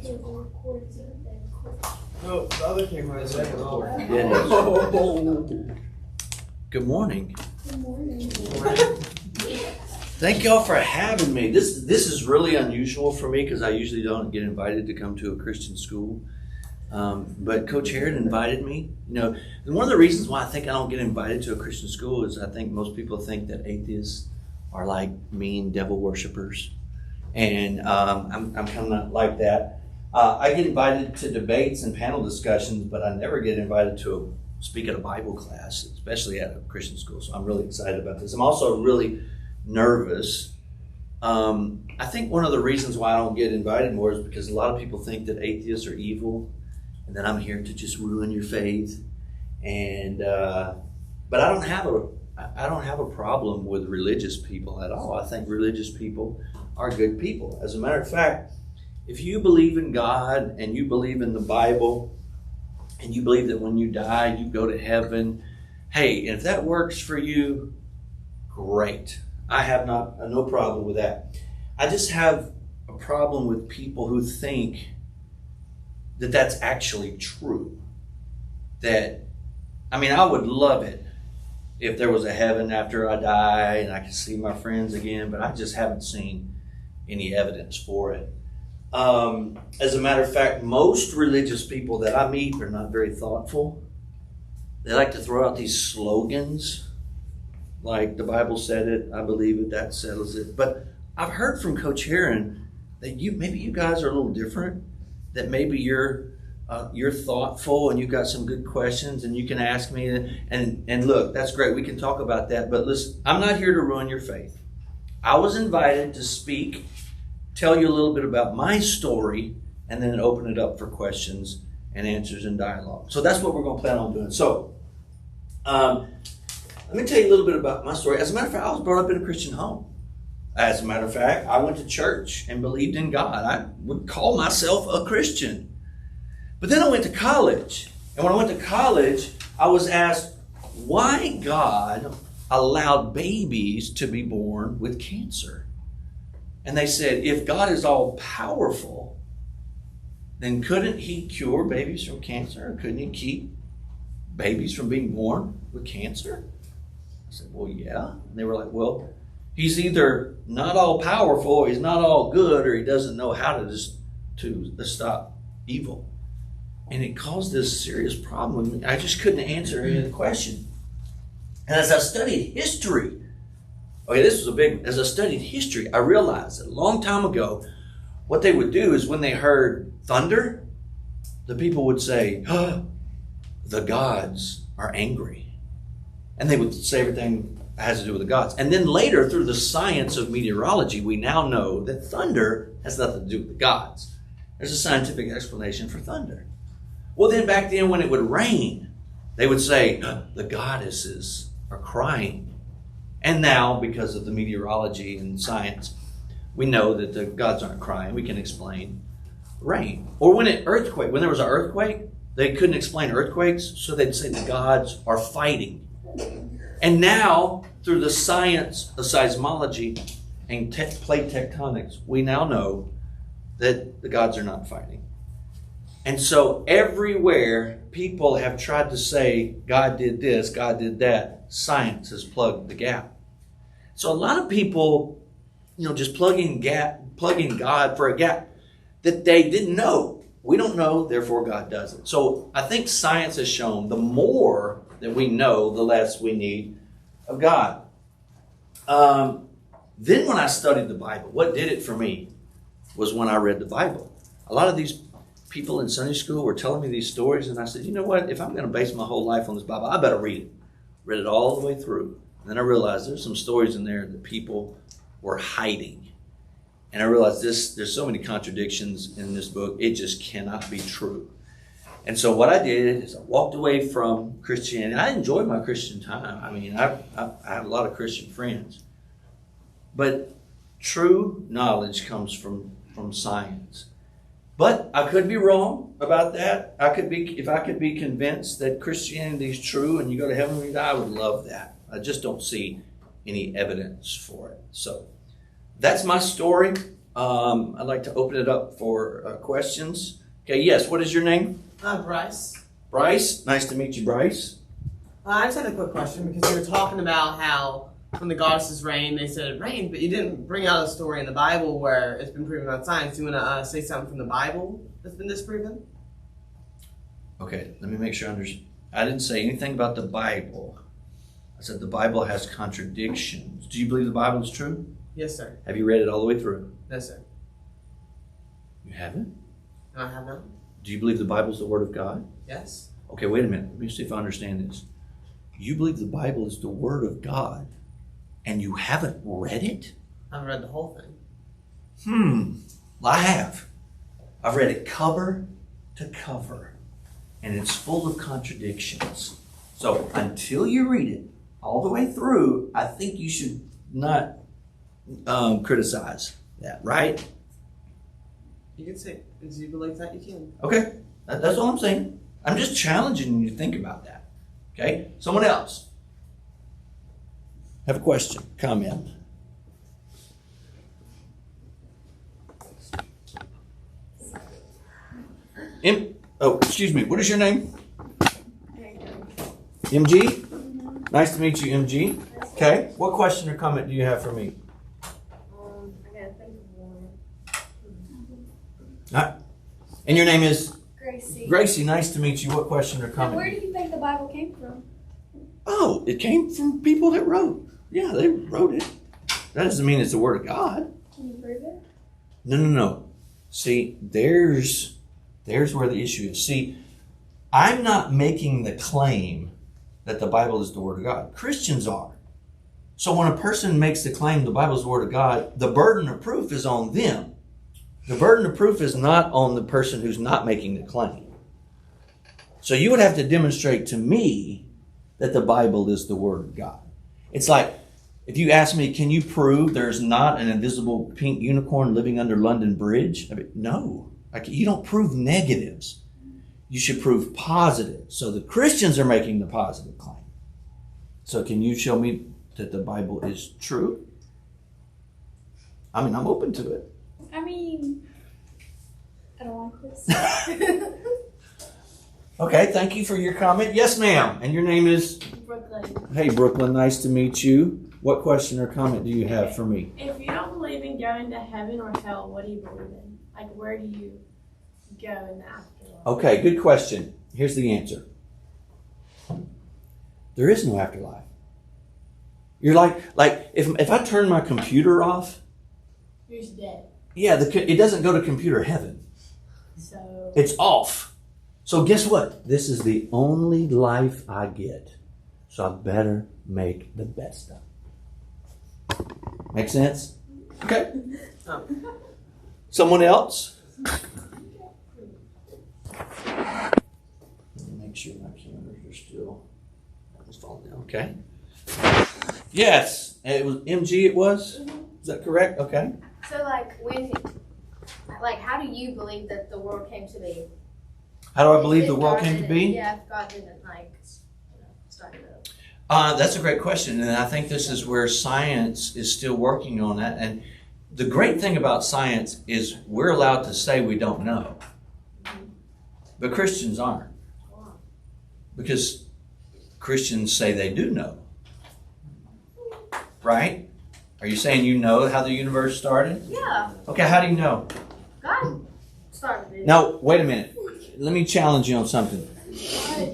No, the other camera is that recording. Good morning. Good morning. Thank y'all for having me. This is really unusual for me because I usually don't get invited to come to a Christian school. But Coach Herod invited me. You know, one of the reasons why I think I don't get invited to a Christian school is I think most people think that atheists are like mean devil worshipers. And I'm kind of like that. I get invited to debates and panel discussions, but I never get invited to speak at a Bible class, especially at a Christian school. So I'm really excited about this. I'm also really nervous. I think one of the reasons why I don't get invited more is because a lot of people think that atheists are evil and that I'm here to just ruin your faith. And but I don't have a problem with religious people at all. I think religious people are good people. As a matter of fact, if you believe in God and you believe in the Bible and you believe that when you die you go to heaven, hey, if that works for you, great. I have no problem with that. I just have a problem with people who think that that's actually true. I would love it if there was a heaven after I die and I could see my friends again, but I just haven't seen any evidence for it. As a matter of fact, most religious people that I meet are not very thoughtful. They like to throw out these slogans like the Bible said it, I believe it, that settles it. But I've heard from Coach Heron that maybe you guys are a little different, that maybe you're thoughtful and you've got some good questions and you can ask me. And look, that's great. We can talk about that. But listen, I'm not here to ruin your faith. I was invited to speak, tell you a little bit about my story, and then open it up for questions and answers and dialogue. So that's what we're going to plan on doing. So let me tell you a little bit about my story. As a matter of fact, I was brought up in a Christian home. As a matter of fact, I went to church and believed in God. I would call myself a Christian. But then I went to college. And when I went to college, I was asked why God allowed babies to be born with cancer. And they said, if God is all powerful, then couldn't he cure babies from cancer? Couldn't he keep babies from being born with cancer? I said, well, yeah. And they were like, well, he's either not all powerful, or he's not all good, or he doesn't know how to stop evil. And it caused this serious problem with me. I just couldn't answer any of the question. And as I studied history, as I studied history, I realized that a long time ago, what they would do is when they heard thunder, the people would say, oh, the gods are angry. And they would say everything has to do with the gods. And then later, through the science of meteorology, we now know that thunder has nothing to do with the gods. There's a scientific explanation for thunder. Well, then back then when it would rain, they would say, the goddesses are crying. And now, because of the meteorology and science, we know that the gods aren't crying. We can explain rain. Or when there was an earthquake, they couldn't explain earthquakes, so they'd say the gods are fighting. And now, through the science of seismology and plate tectonics, we now know that the gods are not fighting. And so everywhere people have tried to say, God did this, God did that, science has plugged the gap. So a lot of people, just plug in God for a gap that they didn't know. We don't know, therefore God doesn't. So I think science has shown the more that we know, the less we need of God. Then when I studied the Bible, what did it for me was when I read the Bible. A lot of these people in Sunday school were telling me these stories, and I said, you know what? If I'm going to base my whole life on this Bible, I better read it. Read it all the way through. And then I realized there's some stories in there that people were hiding. And I realized there's so many contradictions in this book, it just cannot be true. And so what I did is I walked away from Christianity. I enjoyed my Christian time. I have a lot of Christian friends. But true knowledge comes from science. But I could be wrong about that. If I could be convinced that Christianity is true and you go to heaven when you die, I would love that. I just don't see any evidence for it. So that's my story. I'd like to open it up for questions. Okay, yes, what is your name? Bryce. Bryce, nice to meet you, Bryce. I just had a quick question because you were talking about how when the goddesses rained, they said it rained, but you didn't bring out a story in the Bible where it's been proven on science. Do you want to say something from the Bible that's been disproven? Okay, let me make sure I understand. I didn't say anything about the Bible. I said the Bible has contradictions. Do you believe the Bible is true? Yes, sir. Have you read it all the way through? No, sir. You haven't? No, I have not. Do you believe the Bible is the Word of God? Yes. Okay, wait a minute. Let me see if I understand this. You believe the Bible is the Word of God, and you haven't read it? I haven't read the whole thing. Well, I have. I've read it cover to cover, and it's full of contradictions. So until you read it all the way through, I think you should not criticize that, right? You can say, if you believe that, you can. Okay, that's all I'm saying. I'm just challenging you to think about that. Okay, someone else. Have a question, comment. Excuse me, what is your name? MG? Nice to meet you, MG. Okay, what question or comment do you have for me? I gotta think of one. And your name is? Gracie. Gracie, nice to meet you. What question or comment? Where do you think the Bible came from? Oh, it came from people that wrote. Yeah, they wrote it. That doesn't mean it's the Word of God. Can you prove it? No. See, there's where the issue is. See, I'm not making the claim that the Bible is the Word of God. Christians are. So when a person makes the claim the Bible is the Word of God, the burden of proof is on them. The burden of proof is not on the person who's not making the claim. So you would have to demonstrate to me that the Bible is the Word of God. It's like, if you ask me, can you prove there's not an invisible pink unicorn living under London Bridge? I mean, no. You don't prove negatives. You should prove positive. So the Christians are making the positive claim. So can you show me that the Bible is true? I mean, I'm open to it. I mean, I don't like this. Okay, thank you for your comment. Yes, ma'am. And your name is? Brooklyn. Hey, Brooklyn, nice to meet you. What question or comment do you have for me? If you don't believe in going to heaven or hell, what do you believe in? Like, where do you go in the afterlife? Okay, good question. Here's the answer. There is no afterlife. You're like if I turn my computer off, You're just dead. yeah, it doesn't go to computer heaven. So It's off. So guess what? This is the only life I get. So I better make the best of it. Make sense? Okay. Someone else? Make sure my cameras are still. That was falling down. Okay. Yes. It was MG. It was. Is that correct? Okay. So, how do you believe that the world came to be? How do I believe the world came to be? Yeah, if God didn't start it up. That's a great question, and I think this is where science is still working on that. And the great thing about science is we're allowed to say we don't know, but Christians aren't, because Christians say they do know. Right? Are you saying you know how the universe started? Yeah, Okay, how do you know? God started it. Now, wait a minute. Let me challenge you on something.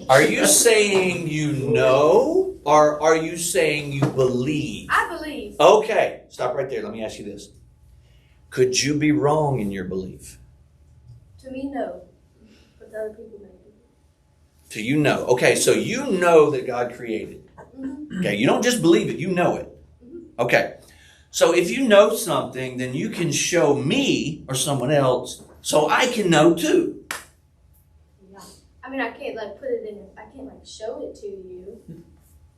Are you saying you know, or are you saying you believe? I believe. Okay, stop right there. Let me ask you this. Could you be wrong in your belief? To me, no. But to other people, maybe. To you know. Okay, so you know that God created. Okay, you don't just believe it, you know it. Okay, so if you know something, then you can show me or someone else so I can know too. Yeah. I mean, I can't put it in. I can't show it to you.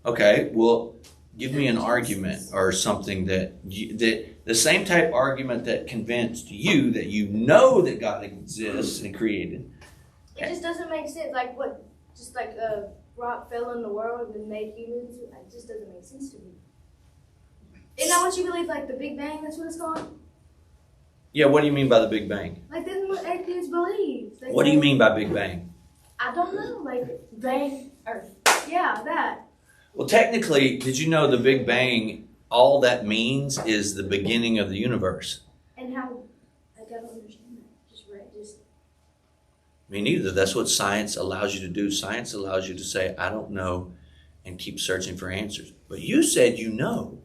Okay, well, give me an argument or something that the same type argument that convinced you that you know that God exists and created. It just doesn't make sense. Like a rock fell in the world and made humans. It just doesn't make sense to me. Isn't that what you believe? Like the Big Bang? That's what it's called. Yeah, what do you mean by the Big Bang? Like, this is what atheists believe. What do you mean by Big Bang? I don't know. Like, Bang Earth. yeah, that. Well, technically, did you know the Big Bang, all that means is the beginning of the universe? And how, like, I don't understand that. Just right, just. Me neither. That's what science allows you to do. Science allows you to say, I don't know, and keep searching for answers. But you said you know.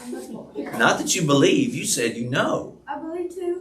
I'm not smart. Not that you believe, you said you know. I believe too.